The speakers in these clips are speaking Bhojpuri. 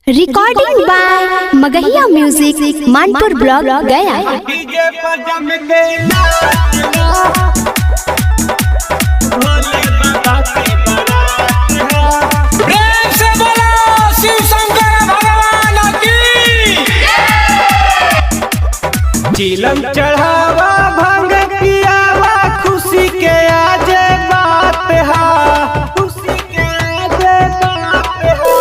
Recording by Magahiya music Manpur block Gaya. DJ पर जम के भोले बाबा के बारात प्रेम से बोलो शिव शंकर भगवान की। चिलम चढ़ावा भांग पियावा खुशी के आज बात हा, खुशी के आज बात हा।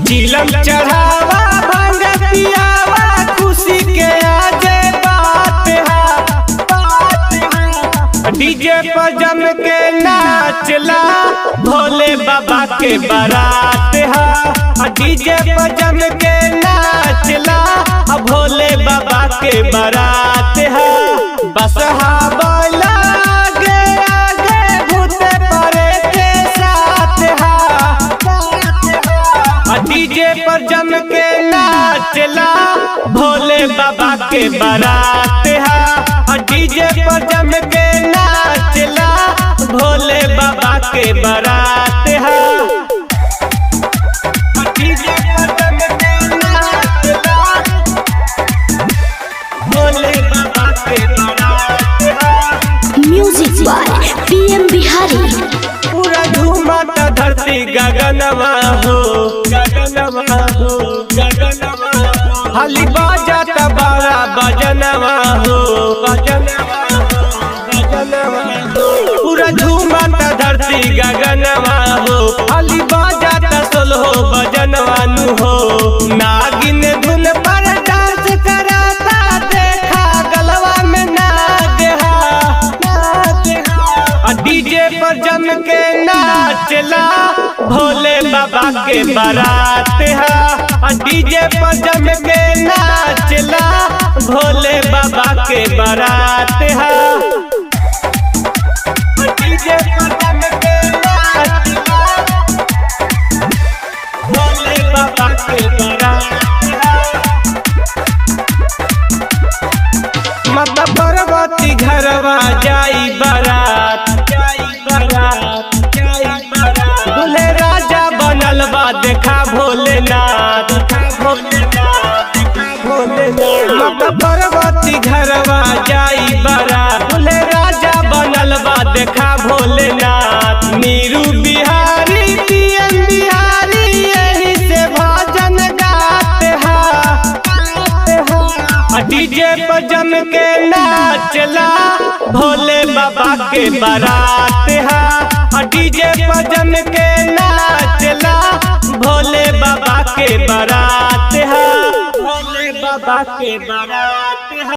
चिलम चढ़ावा भांग पियावा खुशी के आज बात हा, बात हा। डीजे पर जम के नाचला भोले बाबा के बारात हा। डीजे पर जम के नाचला भोले बाबा के बारात है। बस बोला आगे आगे भूत परे के साथ है। डीजे पर जम के नाचला भोले बाबा के बारात है। डीजे पर जम के नाचला भोले बाबा के बारात है। डीजे पर जम के नाचला भोले बाबा के बारात है। Music by PM Bihari. पूरा झूमता धरती गगनमा हो, गगनमा हो, गगनमा हो। हाली बाजाता बारा बजनवा हो, बजनवा हो, बजनवा हो। पूरा झूमता धरती गगनमा हो, हाली बाजाता सोलहो बजनवा नु हो। नागिन धुन पर डांस कराता देखा गलवा में नाग हा, नाग हा। डीजे पर जम के नाचला भोले बाबा के बारात है। डीजे पर जम के नाचला भोले बाबा के बारात है। डीजे पर जम के नाचला भोले बाबा के बारात है। माता पार्वती घरवा जाई बारात, जाई बारात, जाई बारात। दूल्हे राजा बनल बा देखा भोलेनाथ, देखा भोलेनाथ, देखा भोलेनाथ। माता पार्वती घरवा जाई बारात, दूल्हे राजा बनल बा देखा भोलेनाथ। नीरू बिहारी पीएम बिहारी यही से भजन गाते हैं। डीजे पर जम के नाचला भोले बाबा के बारात है। डीजे पर जम के नाचला भोले बाबा के बारात है, भोले बाबा के बारात है।